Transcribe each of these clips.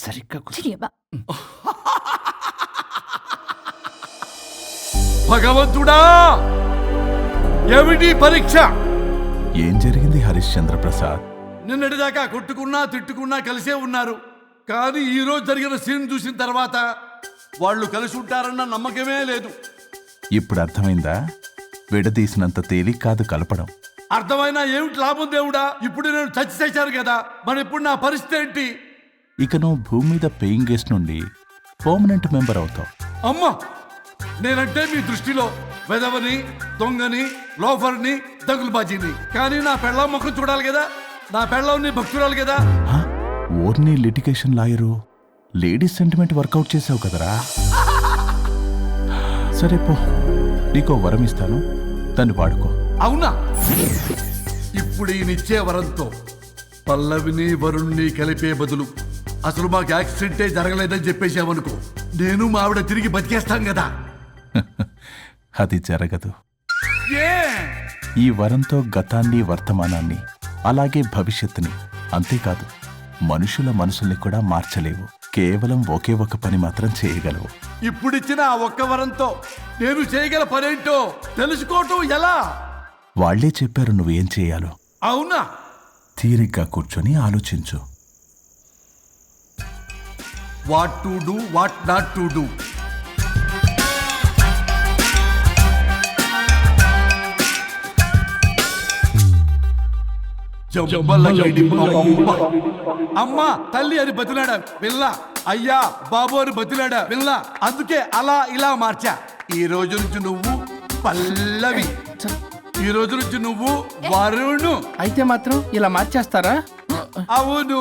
సరిగ్గా భగవంతుడా, ఏమిటి పరీక్ష? ఏం జరిగింది హరిశ్చంద్ర ప్రసాద్? నిన్నటిదాకా కొట్టుకున్నా తిట్టుకున్నా కలిసే ఉన్నారు. కానీ ఈ రోజు జరిగిన సీన్ చూసిన తర్వాత వాళ్ళు కలిసి ఉంటారన్న నమ్మకమే లేదు. ఇప్పుడు అర్థమైందా? విడదీసినంత తేలిక కాదు కలపడం. అర్థమైనా ఏమిటి లాభం దేవుడా? ఇప్పుడు నేను చచ్చి చేశాను కదా, మరి ఇప్పుడు నా పరిస్థితి ఏంటి? ఇక నువ్వు భూమి మీద పేయింగ్ గెస్ట్ నుండి పర్మనెంట్ మెంబర్ అవుతావు. అమ్మా, నేనంటే మీ దృష్టిలో వెదవని, దొంగని, లోఫర్ని, దగులుబాజీని. కానీ నా పెళ్ళం ముఖం చూడాలి కదా, నా పెళ్ళం నీ భక్తురాలు కదా. ఓర్ని litigation lawyer, ladies sentiment work out చేసావు కదరా. సరే పో, నీకో వరం ఇస్తాను, దాన్ని వాడుకో. అవునా? ఇప్పుడు ఈయనిచ్చే వరంతో పల్లవిని వరుణ్ణి కలిపే బదులు అసలు మాకు యాక్సిడెంటే జరగలేదని చెప్పేసామనుకో, నేను మా ఆవిడ తిరిగి బతికేస్తాం కదా. అది జరగదు. ఏ? ఈ వరంతో గతాన్ని, వర్తమానాన్ని, అలాగే భవిష్యత్తుని, అంతేకాదు మనుషుల మనసుల్ని కూడా మార్చలేవు. కేవలం ఒకే ఒక పని మాత్రం చేయగలవు. ఇప్పుడిచ్చిన ఆ ఒక్క వరంతో నేను చేయగల పనేంటో తెలుసుకోవటం ఎలా? వాళ్లే చెప్పారు నువ్వేం చేయాలో. అవునా? తీరిగ్గా కూర్చొని ఆలోచించు. What to do, what not to do. అమ్మా తల్లి అని బతిలాడా పిల్ల, అయ్యా బాబు అని బతిలాడా పిల్ల. అందుకే అలా ఇలా మార్చా. ఈ రోజు నుంచి నువ్వు పల్లవి, ఈ రోజు నుంచి నువ్వు వరుణు. అయితే మాత్రం ఇలా మార్చేస్తారా? అవును,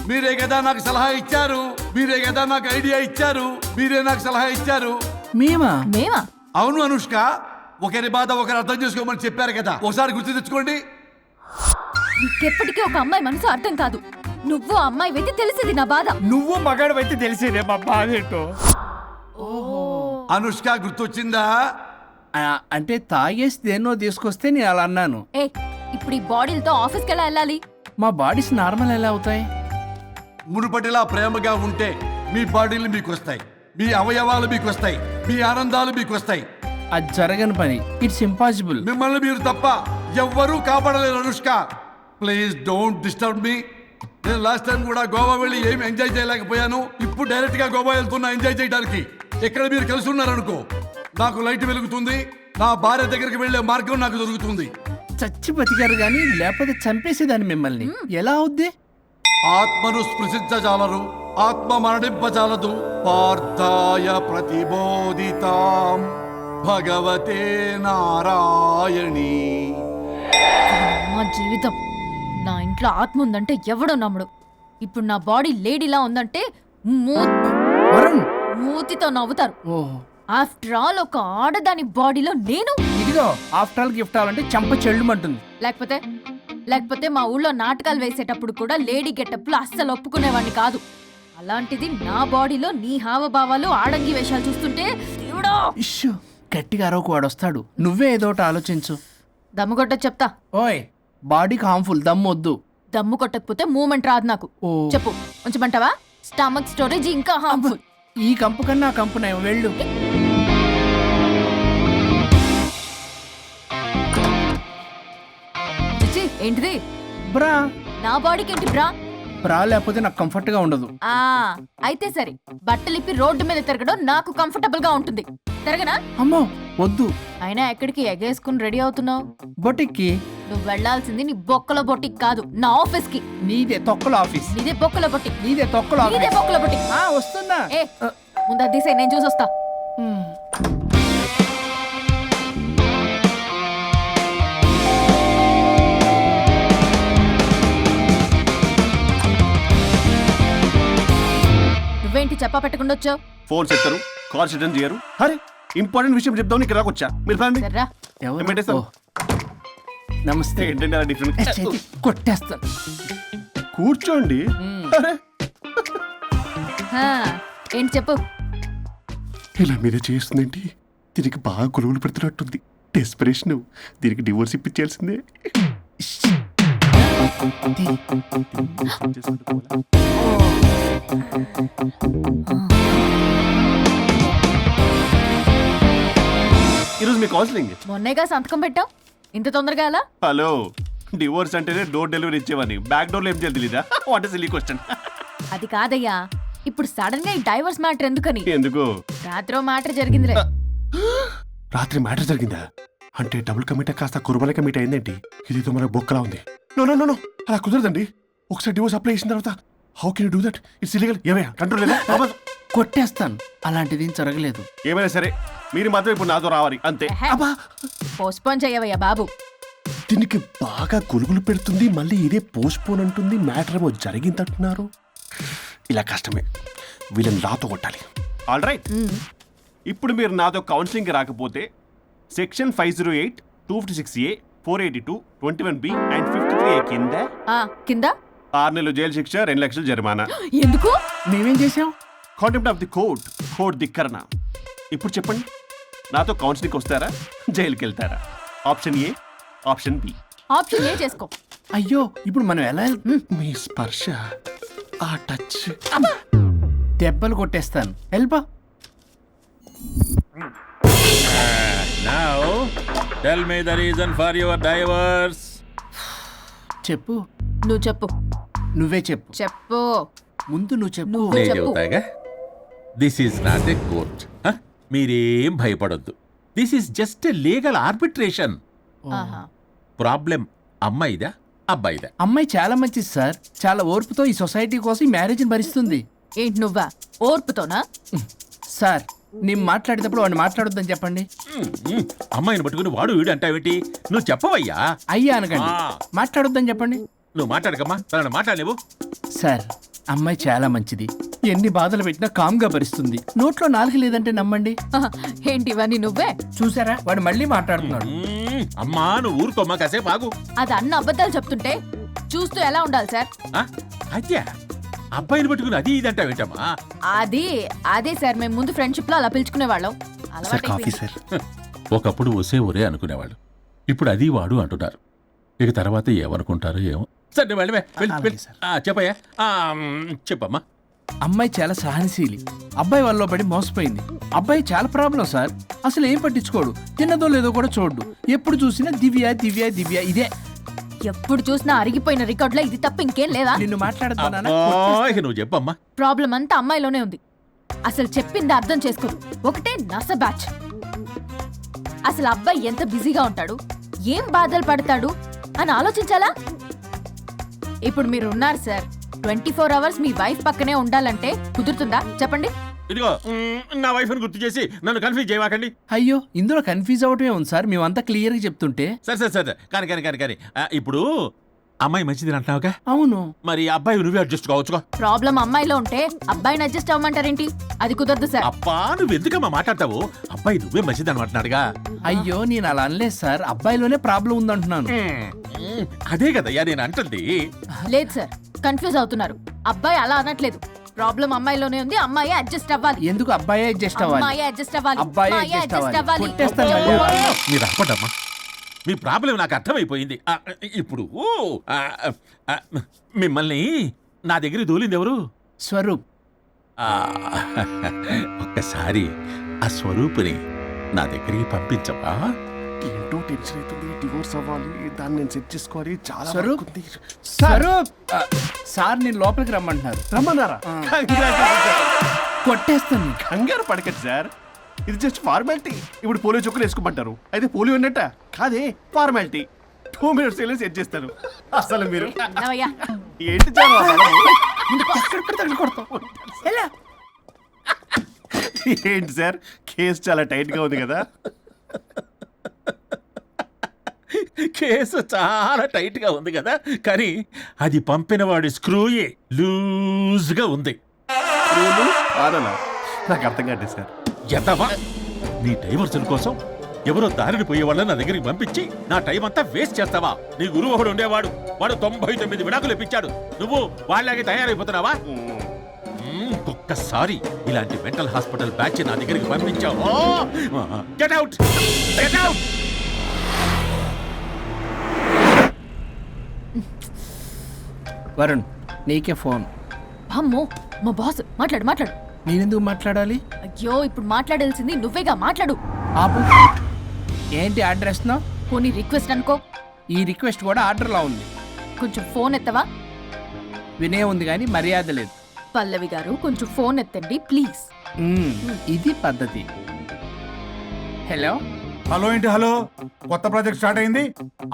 మీరే కదా నాకు సలహా ఇచ్చారు, మీరే కదా నాకు ఐడియా ఇచ్చారు, మీరే నాకు సలహా ఇచ్చారు. మేమా? అవును అనుష్క, ఒకరి బాధ ఒకరు అర్థం చేసుకోమని చెప్పారు కదా, ఒకసారి గుర్తు తెచ్చుకోండి. నీకెప్పటికీ ఒక అమ్మాయి మనసు అర్థం కాదు. నువ్వు అమ్మాయి వెతి తెలిసేది నా బాధ. నువ్వు మగాడు అయితే తెలిసేదే మా బాధ ఏంటో. అనుష్క గుర్తొచ్చిందా? అంటే తాగేసి దేన్నో తీసుకొస్తే నేను అలా అన్నాను. ఏ, ఇప్పుడు ఈ బాడీలతో ఆఫీస్కి ఎలా వెళ్ళాలి? మా బాడీస్ నార్మల్ ఎలా అవుతాయి? మునుపటిలా ప్రేమగా ఉంటే మీ బాడీలు మీకు వస్తాయి, మీ అవయవాలు మీకు వస్తాయి, మీ ఆనందాలు మీకు వస్తాయి. అది జరగని పని. It's impossible. మిమ్మల్ని మీరు తప్ప ఎవ్వరూ కాపాడలేరు Anushka. Please don't disturb me. నేను లాస్ట్ టైం కూడా గోవా వెళ్ళి ఏమి ఎంజాయ్ చేయలేకపోయాను. ఇప్పుడు డైరెక్ట్ గా గోవా వెళ్తున్నా ఎంజాయ్ చేయడానికి. ఎక్కడ మీరు కలిసి ఉన్నారనుకో, నాకు లైట్ వెలుగుతుంది, నా భార్య దగ్గరికి వెళ్లే మార్గం నాకు దొరుకుతుంది. చచ్చి బతికారు గాని లేకపోతే చంపేసేదాన్ని మిమ్మల్ని. ఎలా అవుద్ది? ఆత్మను స్పృశించజాలరు, ఆత్మ మరణింపజాలదు. పార్థాయ ప్రతిబోధితాం భగవతే నారాయణి. మా జీవితం, నా ఇంట్లో ఆత్మ ఉందంటే ఎవడో నమ్ముడు. ఇప్పుడు నా బాడీ లేడీలా ఉందంటే మూతితో నవ్వుతారు. ఆఫ్టర్ ఆల్ ఒక ఆడదాని బాడీలో నేను. ఇదిగో ఆఫ్టర్ ఆల్ గిఫ్ట్ అవ్వాలంటే చంప చెల్లుమంటుంది. లేకపోతే మా ఊళ్ళో నాటకాలు వేసేటప్పుడు కూడా లేడీ గెటప్లు అస్సలు ఒప్పుకునేవాడిని కాదు. అలాంటిది నా బాడీలో నీ హావభావాలు, ఆడంగి వేషాలు చూస్తుంటే దేవుడా. ఇష్యూ, గట్టిగా అరవకు, వాడు వస్తాడు. నువ్వే ఏదో ఒకటి ఆలోచించు. దమ్ము కొట్ట చెప్తా. ఓయ్, బాడీకి హార్మ్ఫుల్, దమ్ము వద్దు. దమ్ము కొట్టకపోతే మూమెంట్ రాదు నాకు. చెప్పు, ఉంచమంటావా? స్టమక్ స్టోరేజ్ ఇంకా హార్మ్ఫుల్. ఈ కంపు కన్నా కంపు నయం, వెళ్ళు. ఏంటిది? బ్రా. నా బాడీకి ఏంటి బ్రా? బ్రా లేకపోతే నాకు కంఫర్ట్ గా ఉండదు. అయితే సరే, బట్టలిప్పి రోడ్డు మీద తిరగడం నాకు కంఫర్టబుల్ గా ఉంటుంది. తిరగనా? అమ్మో వద్దు. అయినా ఎక్కడికి ఎగేసుకుని రెడీ అవుతున్నావు? బొటిక్కి. నువ్వు వెళ్లాల్సింది నీ బొక్కల బొట్టికి కాదు, నా ఆఫీస్ కి. నీదే తొక్కల ఆఫీస్. నీదే బొక్కల బొట్టి. నీదే తొక్కల ఆఫీస్. నీదే బొక్కల బొట్టి. వస్తున్నా. ముందు అది తీసేయ్, నేను చూసొస్తా. నువ్వేంటి చెప్పా పెట్టకుండా వచ్చావు? ఫోన్ చెప్తారు, కాల్ అటెండ్ చేయరు. అరే ఇంపార్టెంట్ విషయం చెప్దాం నీకు రాకొచ్చా. మీరు నమస్తే. ఏంటంటే అలా డిఫరెంట్. కొట్టేస్తాను. కూర్చోండి. అరే ఏంటి చెప్పు. ఇలా మీరే చేస్తుందేంటి? దీనికి బాగా కొలువులు పెడుతున్నట్టుంది. డెస్పరేషన్. దీనికి డివోర్స్ ఇప్పించాల్సిందే. ఈరోజు మీ కౌన్సిలింగ్. మొన్నేగా సంతకం పెట్టావు, ఇంత తొందరగా ఎలా? హలో, డివోర్స్ అంటేనే డోర్ డెలివరీ ఇచ్చేవాడిని, బ్యాక్ డోర్లో ఏం చేయాలి తెలీదా? What is silly question. అది కాదయ్యా, ఇప్పుడు సడన్ గా ఈ డైవర్స్ మ్యాటర్ ఎందుకని? ఎందుకు? రాత్రో మ్యాటర్ జరిగిందిలే. రాత్రి మ్యాటర్ జరిగిందా? అంటే డబుల్ కమిట్ కాస్త కుర్బల కమిట్ అయిందేంటి? ఇది మనకు బొక్కలా ఉంది. నో నో నో నో, అలా కుదరదండి. ఒకసారి డివోర్స్ అప్లై చేసిన తర్వాత how can you do that? It's illegal. ఏమయ్యా కంట్రోల్ లేదా? కొట్టేస్తాను, అలాంటిది ఏం జరగలేదు. ఏమైనా సరే మీరు మాత్రం ఇప్పుడు నాతో రావాలి అంతే. ఎహె. అబ్బా, పోస్ట్పోన్ చెయ్యవయ్యా బాబు. దీనికి బాగా గొలుగులు పెడుతుంది, మళ్ళీ ఇదే పోస్ట్ పోన్ అంటుంది. మ్యాటర్ ఏమో జరిగిందంటున్నారు. ఇలా కష్టమే, వీళ్ళని నాతో కొట్టాలి. ఆల్ రైట్, ఇప్పుడు మీరు నాతో కౌన్సిలింగ్కి రాకపోతే section 508, 256A, 482, 21B and 53A కింద కింద 6 నెలలు జైలు శిక్ష, 2 లక్షలు జరిమానా. ఎందుకు? మేమేం చేసాం? Contempt of the court, court ధిక్కరణ. ఇప్పుడు చెప్పండి, నాతో కౌన్సిలింగ్కి వస్తారా, జైలుకి వెళ్తారా? Option A, option B. Option A చేసుకో. అయ్యో, ఇప్పుడు మనం ఎలా మీ స్పర్శ, ఆ టచ్. దెబ్బలు కొట్టేస్తాను. వెళ్ళిపో. Now, tell me the reason for your divorce. చెప్పు. నువ్వు చెప్పు. నువ్వే చెప్పు. చెప్పు. ముందు నువ్వు చెప్పు. నువ్వు నేను చెప్పు. చెబుతాగా. This is not a court. మీరేం భయపడొద్దు. This is just a legal arbitration. ఆహా. ప్రాబ్లం అమ్మాయిదా అబ్బాయిదా? అమ్మాయి చాలా మంచిది సార్. చాలా ఓర్పుతో ఈ సొసైటీ కోసం ఈ మ్యారేజ్ని భరిస్తుంది. ఏంటి నువ్వా? ఓర్పుతోనా? సార్, నేను మాట్లాడేటప్పుడు వాడిని మాట్లాడొద్దని చెప్పండి. అమ్మాయిని పట్టుకుని వాడు వీడు అంటావేంటి? నువ్వు చెప్పవయ్యా. అయ్యా అనకండి. ఆ. మాట్లాడొద్దని చెప్పండి. నువ్వు మాట్లాడకమ్మా, తనని మాట్లాడలేవు. సార్, అమ్మాయి చాలా మంచిది. ఎన్ని బాధలు పెట్టినా కామ్గా భరిస్తుంది. నోట్లో నాలుగు లేదంటే నమ్మండి. ఆహా. ఏంటి ఇవన్నీ నువ్వే? చూసారా, వాడు మళ్ళీ మాట్లాడుతున్నాడు. అమ్మా నువ్వు ఊరుకోమ్మా, కాసేపు ఆగు. అది అన్న అబద్ధాలు చెప్తుంటే చూస్తూ ఎలా ఉండాలి సార్? అద్యా అబ్బాయిని పట్టుకుని అది ఇది అంటావేంటమ్మా? అదే సార్, మేము ముందు ఫ్రెండ్షిప్ లో అలా పిలుచుకునేవాళ్ళం. Sir coffee sir. ఒకప్పుడు ఒసే ఒరే అనుకునేవాళ్ళు, ఇప్పుడు అది వాడు అంటున్నారు. ఇక తర్వాత ఏమనుకుంటారో ఏమో. సరే వెళ్ళవే, అలాగే సార్. చెప్పయ్యా. చెప్పమ్మా. అమ్మాయి చాలా సహనశీలి. అబ్బాయి వల్ల పడి మోసపోయింది. అబ్బాయి చాలా ప్రాబ్లం సార్. అసలు ఏం పట్టించుకోడు. తిన్నదో లేదో కూడా చూడు. ఎప్పుడు చూసినా దివ్య దివ్య దివ్య ఇదే. ఎప్పుడు చూసినా అరిగిపోయిన రికార్డులో ఇది తప్ప ఇంకేం లేదా? నిన్ను మాట్లాడుతున్నా. ఇక నువ్వు చెప్పమ్మా. ప్రాబ్లం అంతా అమ్మాయిలోనే ఉంది. అసలు చెప్పింది అర్థం చేసుకోదు. ఒకటే నస బ్యాచ్. అసలు అబ్బాయి ఎంత బిజీగా ఉంటాడు, ఏం బాధలు పడతాడు అని ఆలోచించాలా? ఇప్పుడు మీరు ఉన్నారు సార్, 24 అవర్స్ మీ వైఫ్ పక్కనే ఉండాలంటే కుదురుతుందా చెప్పండి? ఇదిగో నా వైఫ్ని గుర్తు చేసి నన్ను కన్ఫ్యూజ్ చేయవాకండి. అయ్యో, ఇందులో కన్ఫ్యూజ్ అవటమే ఉంది సార్. మేమంతా క్లియర్గా చెప్తుంటే. సరే కానీ ఇప్పుడు అమ్మాయి మంచిది అంటున్నావుగా, అవును. మరి అబ్బాయి నువ్వే అడ్జస్ట్ కావచ్చుగా. ప్రాబ్లం అమ్మాయిలో ఉంటే అబ్బాయిని అడ్జస్ట్ అవ్వమంటారేంటి? అది కుదరదు సార్. అబ్బా నువ్వు ఎందుకమ్మా మాట్లాడతావు? అబ్బాయి నువ్వే మంచిది అనమాటున్నాడుగా. అయ్యో, నేను అలా అనలేదు సార్. అబ్బాయిలోనే ప్రాబ్లం ఉందంటున్నాను. అదే కదయ్యా నేను అంటుంది. లేదు సార్, కన్ఫ్యూజ్ అవుతున్నారు. అబ్బాయి అలా అనట్లేదు. ప్రాబ్లం అమ్మాయిలోనే ఉంది. అమ్మాయి అడ్జస్ట్ అవ్వాలి. ఎందుకు అబ్బాయి అడ్జస్ట్ అవ్వాలి? అమ్మాయి అడ్జస్ట్ అవ్వాలి. అబ్బాయి అమ్మాయి adjust adjust అవ్వాలి. అవ్వాలి. కొట్టేస్తాను మళ్ళీ. మీరు అప్పటమ్మా, మీ ప్రాబ్లం నాకు అర్థమైపోయింది. ఇప్పుడు మిమ్మల్ని నా దగ్గర దూలింది ఎవరు? స్వరూప్. ఆ, ఒక్కసారి ఆ స్వరూపుని నా దగ్గరికి పంపించవా? ఏంటో టెన్షన్ అవుతుంది. డివోర్స్ అవ్వాలి, దాన్ని నేను సెట్ చేసుకోవాలి. చాలా స్వరూప్. వర్క్ ఉంది. స్వరూప్. సార్, నేను లోపలికి రమ్మంటున్నారు. రమ్మన్నారా? కొట్టేస్తాను. కంగారు పడకండి సార్, ఇది జస్ట్ ఫార్మాలిటీ. ఇప్పుడు పోలియో చుక్కలు వేసుకోమంటారు, అయితే పోలియో ఉన్నట్ట కాదే, ఫార్మాలిటీ. 2 minutes సెట్ చేస్తారు. అసలు మీరు విన్నావయ్యా? ఏంటి చాలా ఎక్కడ పడితే అక్కడ కొడతావు. ఎలా? ఏంటి సార్, కేసు చాలా టైట్ గా ఉంది కదా? కేసు చాలా టైట్ గా ఉంది కదా, కానీ అది పంపిన వాడి స్క్రూయే లూజ్ గా ఉంది. ఆడనా? నాకు అర్థం కాదు సార్. ఎంతవా నీ డైవర్సన్ కోసం ఎవరో దారిని పోయే వాళ్ళని నా దగ్గరికి పంపించి నా టైం అంతా వేస్ట్ చేస్తావా? నీ గురువు ఒకడు ఉండేవాడు, వాడు 99 విడాకులు ఇప్పించాడు. నువ్వు వాళ్ళలాగే తయారైపోతున్నావా? ఒక్కసారి ఇలాంటి మెంటల్ హాస్పిటల్ బ్యాచ్ నా దగ్గరికి పంపించావు. Get out, get out. Varun, నీకే ఫోన్. అమ్మో, మా బాస్ మాట్లాడు మాట్లాడు. నేనెందుకు మాట్లాడాలి? అయ్యో ఇప్పుడు మాట్లాడాల్సింది నువ్వేగా, మాట్లాడు. ఆపు. ఏంటి ఆర్డర్ ఇస్తున్నావు? పోనీ రిక్వెస్ట్ అనుకో. ఈ రిక్వెస్ట్ కూడా ఆర్డర్లో ఉంది. కొంచెం ఫోన్ ఎత్తవా? వినే ఉంది కానీ మర్యాద లేదు. పల్లవి గారు కొంచెం ఫోన్ ఎత్తండి ప్లీజ్. ఇది పద్ధతి. హలో. హలో ఏంటి హలో? కొత్త ప్రాజెక్ట్ స్టార్ట్ అయింది,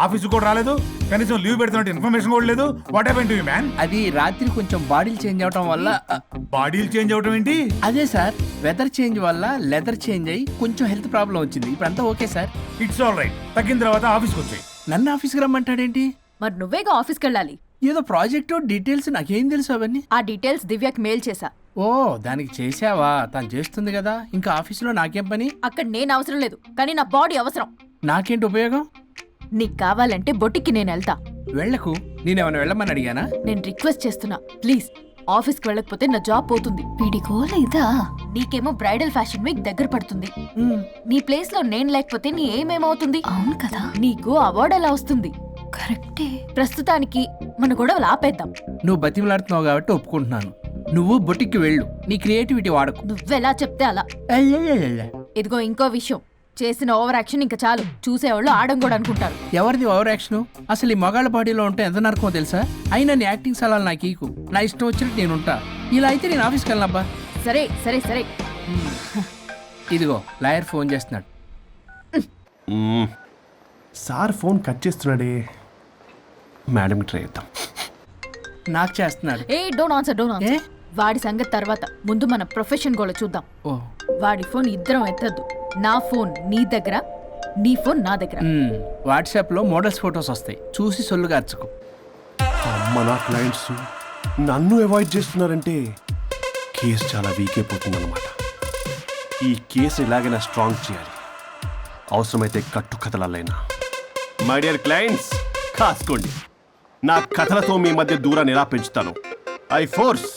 ఆఫీస్ కూడా రాలేదు, కనీసం లీవ్ పెడుతున్నట్టు ఇన్ఫర్మేషన్ కూడా లేదు. What happen to you man? అది రాత్రి కొంచెం బాడీలు చేంజ్ అవటం వల్ల బాడీలు చేంజ్ అవటం ఏంటి? అదే సార్, వెదర్ చేంజ్ వల్ల లెదర్ చేంజ్ అయ్యి కొంచెం హెల్త్ ప్రాబ్లం వచ్చింది. ఇప్పుడు అంతా okay sir. It's all right. తగ్గిన తర్వాత ఆఫీస్కి వచ్చాయి. నన్ను ఆఫీస్కి రమ్మంటాడేంటి? మరి నువ్వేగా ఆఫీస్కి వెళ్ళాలి. ఏదో ప్రాజెక్టు డీటెయిల్స్ నాకేం తెలుసు అవన్నీ. ఆ డీటెయిల్స్ దివ్యకి మెయిల్ చేశా. ఓ దానికి చేసావా? తను చేస్తుంది కదా, ఇంకా ఆఫీసులో నాకేం పని? అక్కడ నేను అవసరం లేదు, కానీ నా బాడీ అవసరం. నాకేంటి ఉపయోగం? నీకు కావాలంటే బొటిక్కి నేను వెళ్తా. వెళ్ళకు. నేనేమైనా వెళ్ళమని అడిగానా? నేను రిక్వెస్ట్ చేస్తున్నా ప్లీజ్. ఆఫీస్కి వెళ్ళకపోతే నా జాబ్ పోతుంది. వీడిగోల ఇదా? నీకేమో బ్రైడల్ ఫ్యాషన్ వీక్ దగ్గర పడుతుంది. నీ ప్లేస్ లో నేను లేకపోతే నీ ఏమేమవుతుంది? అవును కదా. నీకు అవార్డు ఎలా వస్తుంది? కరెక్టే. ప్రస్తుతానికి మన గొడవలు ఆపేద్దాం. నువ్వు బతిమలాడుతున్నావు కాబట్టి ఒప్పుకుంటున్నాను. నువ్వు బొటిక్కి వెళ్ళు, నీ క్రియేటివిటీ వాడకు. నువ్వెలా చెప్తే అలా. ఇదిగో ఇంకో విషయం, చేసిన ఓవర్ యాక్షన్ ఇంకా చాలు. చూసేవాళ్ళు ఆడం కూడా అనుకుంటారు. ఎవరిది ఓవర్ యాక్షన్? అసలు ఈ మగాళ్ళ బాడీలో ఉంటే ఎంత నరకమో తెలుసా? అయినా నీ యాక్టింగ్ సలాలు నాకు ఈకు. నా ఇష్టం వచ్చినట్టు నేను ఉంటా. ఇలా అయితే నేను ఆఫీస్కి వెళ్ళనబ్బా. సరే సరే సరే. ఇదిగో లాయర్ ఫోన్ చేస్తున్నాడు. సార్ ఫోన్ కట్ చేస్తున్నాడే. మేడంకి ట్రై చేద్దాం. నాకు చేస్తున్నాడు. ఏ డోంట్ ఆన్సర్ డోంట్ ఏ? ఆన్సర్. వాడి సంగతి తర్వాత, ముందు మన ప్రొఫెషన్ కూడా చూద్దాం. ఓ వాడి ఫోన్ ఇద్దరం ఎత్తద్దు. నా ఫోన్ నీ దగ్గర, నీ ఫోన్ నా దగ్గర. వాట్సాప్లో మోడల్స్ ఫొటోస్ వస్తాయి, చూసి సొల్లుగా అర్చుకో. అమ్మ నా క్లయింట్స్ నన్ను అవాయిడ్ చేస్తున్నారంటే కేసు చాలా వీక్ అయిపోతుందన్నమాట. ఈ కేసు ఎలాగైనా స్ట్రాంగ్ చేయాలి, అవసరమైతే కట్టు కథలైనా. మై డియర్ క్లయింట్స్, కాసుకోండి. నా కథలతో మీ మధ్య దూరాన్ని ఎలా పెంచుతాను. I force,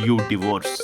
you divorce.